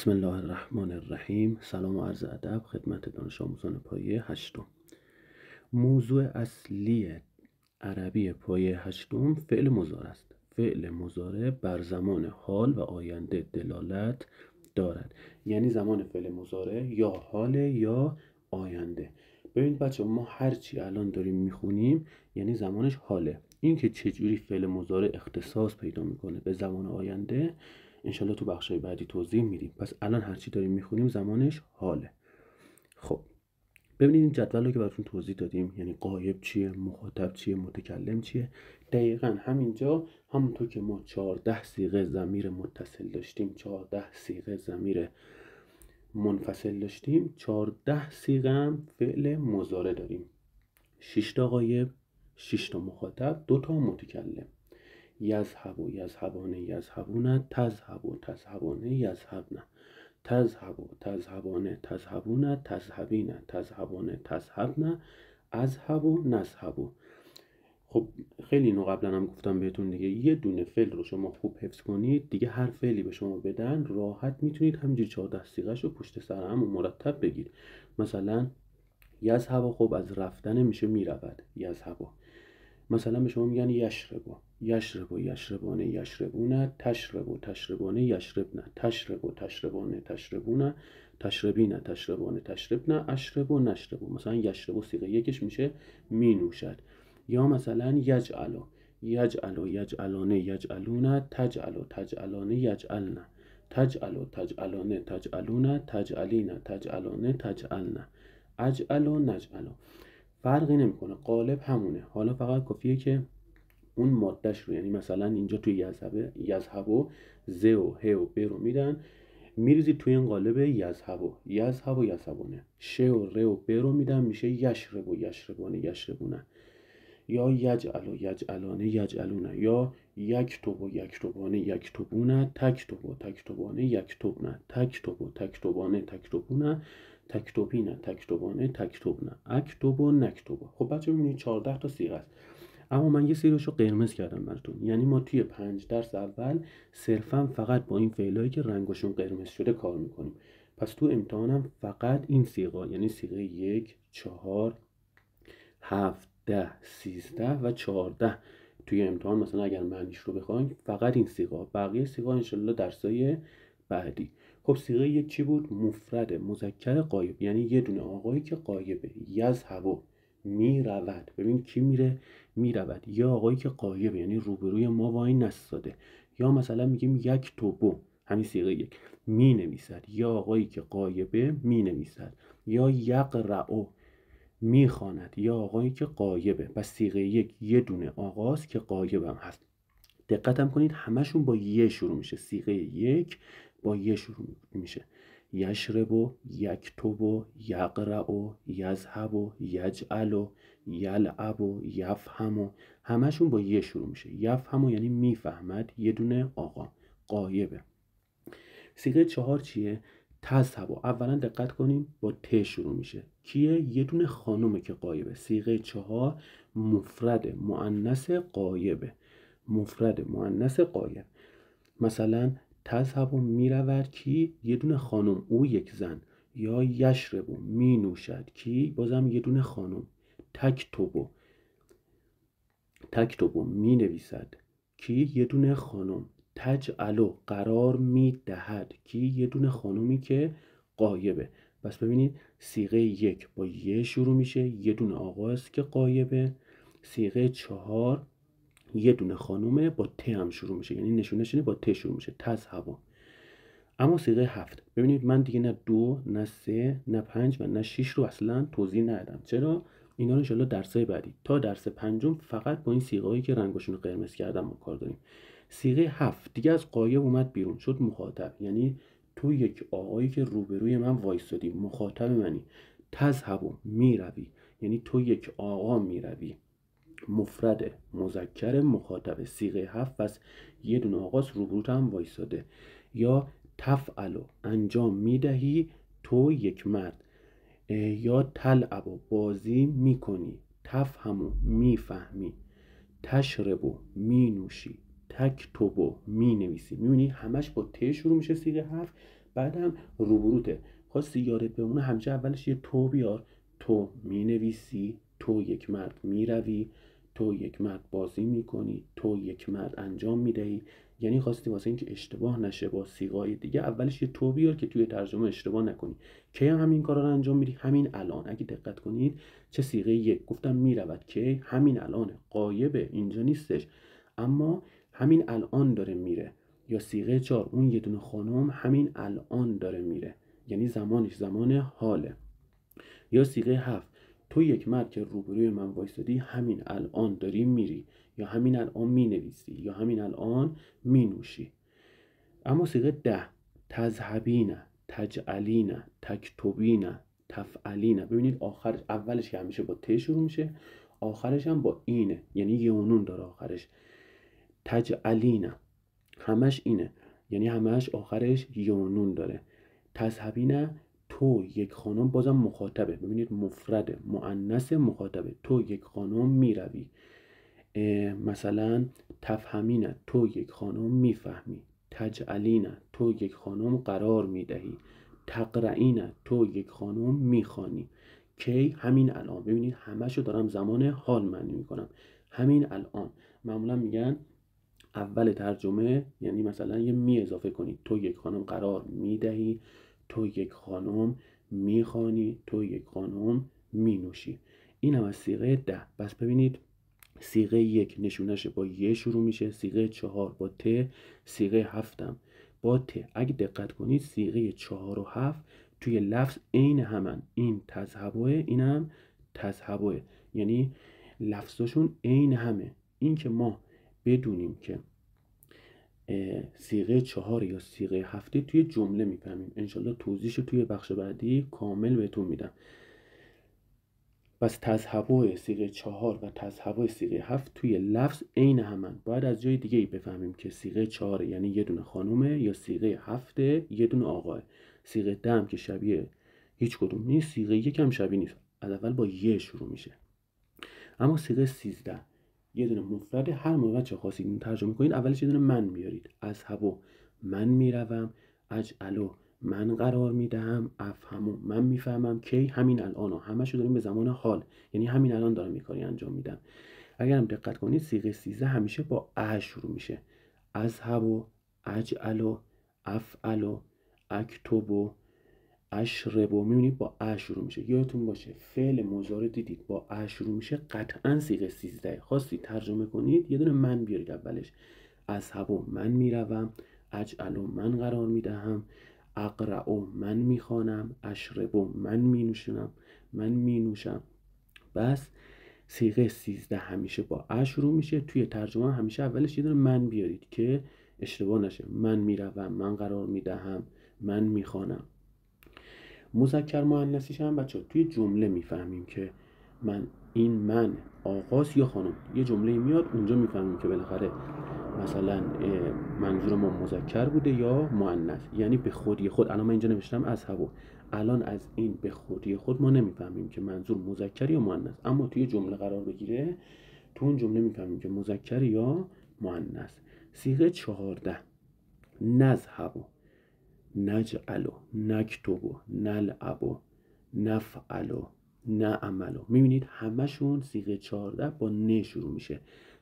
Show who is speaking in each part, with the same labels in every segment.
Speaker 1: بسم الله الرحمن الرحیم. سلام و عرض ادب خدمت دانش آموزان پایه هشتم. موضوع اصلی عربی پایه هشتم فعل مضارع است. فعل مضارع بر زمان حال و آینده دلالت دارد، یعنی زمان فعل مضارع یا حال یا آینده. ببینید بچه، ما هرچی الان داریم میخونیم یعنی زمانش حاله. این که چجوری فعل مضارع اختصاص پیدا میکنه به زمان آینده انشالله تو بخشای بعدی توضیح میدیم. پس الان هرچی داریم میخونیم زمانش حاله. خب ببینید این جدول رو که براتون توضیح دادیم، یعنی غایب چیه، مخاطب چیه، متکلم چیه. دقیقاً همینجا همونطور که ما 14 صیغه ضمیر متصل داشتیم، 14 صیغه ضمیر منفصل داشتیم، 14 صیغه هم فعل مضارع داریم. 6 تا غایب، 6 تا مخاطب، 2 تا متکلم. یذهب و یذهبان یذهبون، تذهب و تذهبان یذهبن، تذهب و تذهبان تذهبون، تذهبین تذهبان تذهبن، اذهب و نذهب. خب خیلی اینو قبلا هم گفتم بهتون دیگه، یه دونه فعل رو شما خوب حفظ کنید دیگه هر فعلی به شما بدن راحت میتونید همینجوری 14 صیغه‌شو پشت سر هم مرتب بگید. مثلا یذهب، خب از رفتن میشه میرود، یذهب. مثلا به شما میگن یشرب، یشرب و یشربانه یشربونه، تشرب و تشربانه یشربنه، تشرب و تشربانه تشربونه، تشربینه تشربانه تشربنه، اشرب و نشرب. مثلا یشرب و صیغه یکش میشه می نوشد. یا مثلا یجعل، یجعل و یجعلانه یجعلونه، تجعل و تجعلانه یجعلنه، تجعل و تجعلانه تجعلونه، تجعلینه تجعلانه تجعلنه، اجعل و نجعل. فرقی نمیکنه، قالب همونه. حالا فقط کافیه که اون مادهش رو، یعنی مثلا اینجا توی یذهبو ز و ه و ب رو میدن، میریزید توی این قالب یذهبو، یذهب و یذهبونه. ش و ر و ب رو میدن میشه یشرب و یشربانه یشربونه. یا یجعل و یجعلانه یجعلونه، یا یکتب و یکتبانه یکتبونه، تکتب و تکتبانه یکتبنه، تکتب و تکتبانه تکتبونه، تکتبینه تکتبانه تکتبنه، اکتب و نکتب. خب بچه ببینید 14 تا صیغه است، اما من یه سریش رو قرمز کردم براتون. یعنی ما توی 5 درس اول صرفا فقط با این فعلایی که رنگشون قرمز شده کار میکنیم. پس تو امتحانم فقط این صیغه، یعنی صیغه 1 4 7 10 13 و 14 توی امتحان مثلا اگر معنیش رو بخوایم فقط این صیغه، بقیه صیغه انشالله درسای بعدی. خب صیغه 1 چی بود؟ مفرد مذکر غایب، یعنی یه دونه آقایی که غایبه. یذهب می رود، ببین کی میره؟ می رود. یا آقایی که غایبه یعنی روبروی ما وای نستاده. یا مثلا میگیم یک توبو، همین صیغه 1 می نویسد، یا آقایی که غایبه می نویسد. یا یقرأ میخواند، یا آقایی که غایبه. پس صیغه 1 یه دونه آقاست که غایب هم هست. دقت هم کنید همشون با یه شروع میشه. صیغه 1 با یه شروع میشه. یشرب، یکتب، یقرأ، یذهب، یجعل، یلعب، یفهم، همشون با یه شروع میشه. یفهم یعنی میفهمد، یه دونه آقا غایبه. صیغه 4 چیه؟ تذهب. اولا دقت کنیم با ت شروع میشه. کیه؟ یه دونه خانومه که غایبه. صیغه 4 مفرد مؤنث غایبه، مفرد مؤنث غایب. مثلا تذهب میرود کی؟ یه دونه خانم، او یک زن. یا یشرب می نوشد کی؟ بازم یه دونه خانم. تکتب می نویسد کی؟ یه دونه خانم. تجعل قرار می دهد کی؟ یه دونه خانومی که غایبه. پس ببینید صیغه 1 با یه شروع میشه، یه دونه آقاست که غایبه. صیغه 4 یه دونه خانومه با ت هم شروع میشه، یعنی نشونش با ت شروع میشه، تذهب. اما صیغه 7 ببینید من دیگه نه 2 نه 3 نه 5 و نه 6 رو اصلا توضیح ندادم. چرا؟ اینا رو انشالله درسای بعدی تا درس 5 فقط با این صیغه‌ای که رنگشون رو قرمز کردم ما کار داریم. صیغه 7 دیگه از غایب اومد بیرون، شد مخاطب، یعنی تو یک آقایی که روبروی من وایسادی، مخاطب منی. تذهب میروی، یعنی تو یک آقا میروی، مفرد مذکر مخاطب. صیغه 7 پس یه دونه آقاست روبروت هم وایساده. یا تفعل انجام میدهی تو یک مرد. یا تلعب بازی میکنی. تفهم میفهمی. تشرب می نوشی. تکتب می نویسی. میبینی همش با ت شروع میشه صیغه 7، بعدم روبروته. خواستی یادت بمونه همیشه اولش یه تو بیار. تو مینویسی، تو یک مرد میروی، تو یک مرد بازی میکنی، تو یک مرد انجام میدهی. یعنی خواستی واسه اینکه اشتباه نشه با صیغه‌های دیگه اولش یه تو بیار که توی ترجمه اشتباه نکنی. کی هم همین کارا رو انجام میدی؟ همین الان. اگه دقت کنید چه صیغه یک گفتم میرود، کی همین الانه، غایبه، اینجا نیستش، اما همین الان داره میره. یا صیغه 4 اون یه دونه خانم همین الان داره میره، یعنی زمانش زمان حاله. یا صیغه 7 تو یک مرد که روبروی من وایسادی همین الان داری میری، یا همین الان مینویسی، یا همین الان مینوشی. اما صیغه 10 تذهبین، تجعلین، تکتبین، تفعلین. ببینید آخرش، اولش که همیشه با ت شروع میشه، آخرش هم با اینه، یعنی یه اونون داره آخرش. تجعلین همش اینه، یعنی همش آخرش یونون داره. تذهبین تو یک خانم، بازم مخاطبه، ببینید مفرده، مؤنث مخاطبه، تو یک خانم میروی. مثلا تفهمین تو یک خانم میفهمی، تجعلین تو یک خانم قرار میدهی، تقرئین تو یک خانم میخوانی. کی همین الان. ببینید همشو دارم زمان حال معنی میکنم. همین الان. معمولا میگن اول ترجمه، یعنی مثلا یه می اضافه کنید، تو یک خانم قرار میدهی، تو یک خانم میخوانی، تو یک خانم مینوشی. این هم از صیغه 10. پس ببینید صیغه 1 نشونش با ی شروع میشه، صیغه 4 با ت، صیغه 7 هم با ت. اگه دقت کنید صیغه 4 و 7 توی لفظ عین همن، این تذهبه، اینم تذهبه، یعنی لفظشون عین همه. این که ما بدونیم که صیغه 4 یا صیغه 7 توی جمله میفهمیم. انشالله توضیحش توی بخش بعدی کامل بهتون میدم. پس تذهبه صیغه 4 و تذهبه صیغه 7 توی لفظ عین همن. باید از جای دیگه ای بفهمیم که صیغه 4 یعنی یه دونه خانومه، یا صیغه 7 یه دونه آقاه. صیغه 10 هم که شبیه هیچ کدوم نیست، صیغه 1 هم شبیه نیست، از اول با ی شروع میشه. اما صیغه 13 یه دونه مفرد. هر موقع چه خواستید ترجمه کنید اولش یه دونه من بیارید. اذهبو من میروم، اجعلو من قرار میدهم، افهمو من میفهمم. کی همین الان. همشو داریم به زمان حال، یعنی همین الان دارم این کاری انجام میدم. اگرم دقت کنید صیغه 13 همیشه با ا شروع میشه. اذهبو، اجعلو، افعلو، اکتبو، اشربو. میبینید با ا شروع میشه. یادتون باشه فعل مضارع دیدید با ا شروع میشه قطعا صیغه 13. خواستید ترجمه کنید یه دونه من بیارید اولش. اذهبو من میروم، اجعلو من قرار میدهم، اقرأو من میخوانم، اشربو من مینوشم. بس صیغه 13 همیشه با ا شروع میشه. توی ترجمه همیشه اولش یه دونه من بیارید که اشتباه نشه. من میروم، من قرار میدهم، من میخوانم. مذکر مؤنثیش هم بچه توی جمله میفهمیم که این من آقاست یا خانم. یه جمله میاد اونجا میفهمیم که بالاخره مثلا منظور ما مذکر بوده یا مؤنث. یعنی به خودی خود، الان من اینجا نوشتم اذهبو، الان از این به خودی خود ما نمیفهمیم که منظور مذکر یا مؤنث، اما توی جمله قرار بگیره تو اون جمله میفهمیم که مذکر یا مؤنث. صیغه 14 نذهبو، نجعلو، نکتبو، نلعبو، نفعلو، نعملو. میبینید همشون صیغه 14 با ن شروع میشه.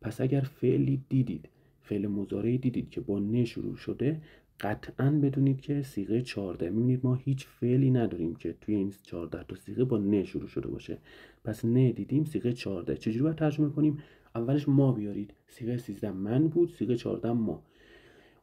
Speaker 1: پس اگر فعلی دیدید، فعل مضارعی دیدید که با ن شروع شده، قطعا بدونید که صیغه 14. میبینید ما هیچ فعلی نداریم که توی این 14 تا صیغه با ن شروع شده باشه. پس ن دیدیم، صیغه 14. چجوری باید ترجمه کنیم؟ اولش ما بیارید. صیغه 13 من بود، صیغه 14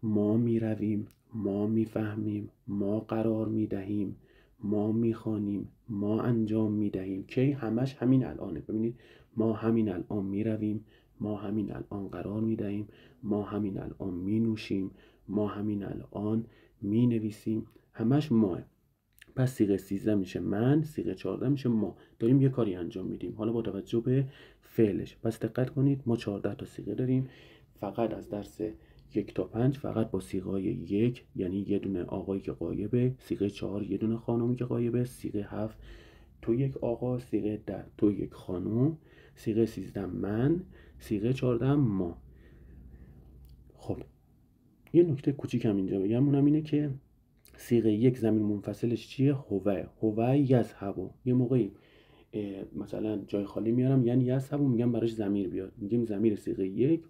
Speaker 1: ما میرویم، ما میفهمیم، ما قرار میدهیم، ما میخوانیم، ما انجام میدهیم. کی همش همین الانه. ببینید ما همین الان میرویم، ما همین الان قرار میدهیم، ما همین الان مینوشیم، ما همین الان مینویسیم. همش ماه. پس صیغه 13 میشه من، صیغه 14 میشه ما. داریم یه کاری انجام میدیم، حالا با توجه به فعلش. پس دقت کنید ما 14 تا صیغه داریم. فقط از درس 1 تا 5 فقط با صیغه 1 یعنی یه دونه آقایی که غایبه، صیغه 4 یه دونه خانومی که غایبه، صیغه 7 تو یک آقا، صیغه 10 تو یک خانم، صیغه 13 من، صیغه 14 ما. خب یه نکته کوچیکم اینجا بگم، اونم اینه که صیغه یک ضمیر منفصلش چیه؟ هو یذهب. یه موقعی مثلا جای خالی میارم یعنی یذهب میگم براش ضمیر بیاد، میگیم ضمیر صیغه یک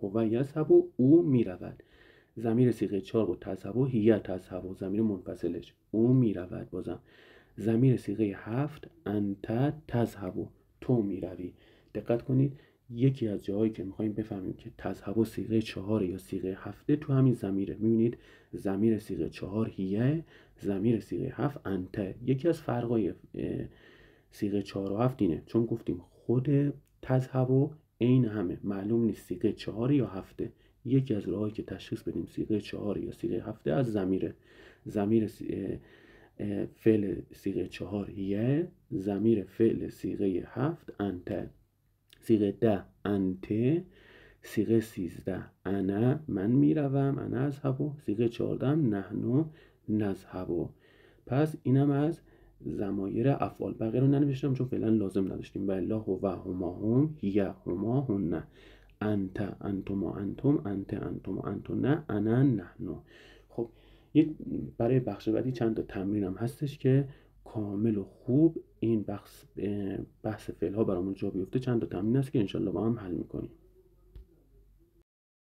Speaker 1: هو یذهب او میرود. ضمیر صیغه 4 بود تذهب هی تذهب، ضمیر منفصلش او میرود. بازم ضمیر صیغه 7 انت تذهب تو میروی. دقت کنید یکی از جاهایی که میخوایم بفهمیم که تذهب صیغه 4 یا صیغه 7 تو همین ضمیره. میبینید ضمیر صیغه 4 هیه، ضمیر صیغه 7 انت. یکی از فرقای صیغه 4 و 7 اینه چون گفتیم خود تذهب عین همه، معلوم نیست صیغه 4 یا 7. یکی از راهایی که تشخیص بدیم صیغه 4 یا صیغه 7 از ضمیره. ضمیر فعل صیغه 4 هیه، ضمیر فعل صیغه 7 انت. صیغه 10 انت، صیغه 13 انا من میروم انا اذهب، صیغه 14 نحن نذهب. پس اینم از ضمایر افعال. بقیه رو ننوشتم چون فعلا لازم نداشتیم. و الا هو هما هم هی هما هن، انت انتما انتم انت انتما انتن انا نحن. خب برای بخش بعدی چند تا تمرین هم هستش که کامل و خوب این بحث فعل ها برامون جا بیفته. چند تا تمرین هست که انشالله با هم حل میکنیم.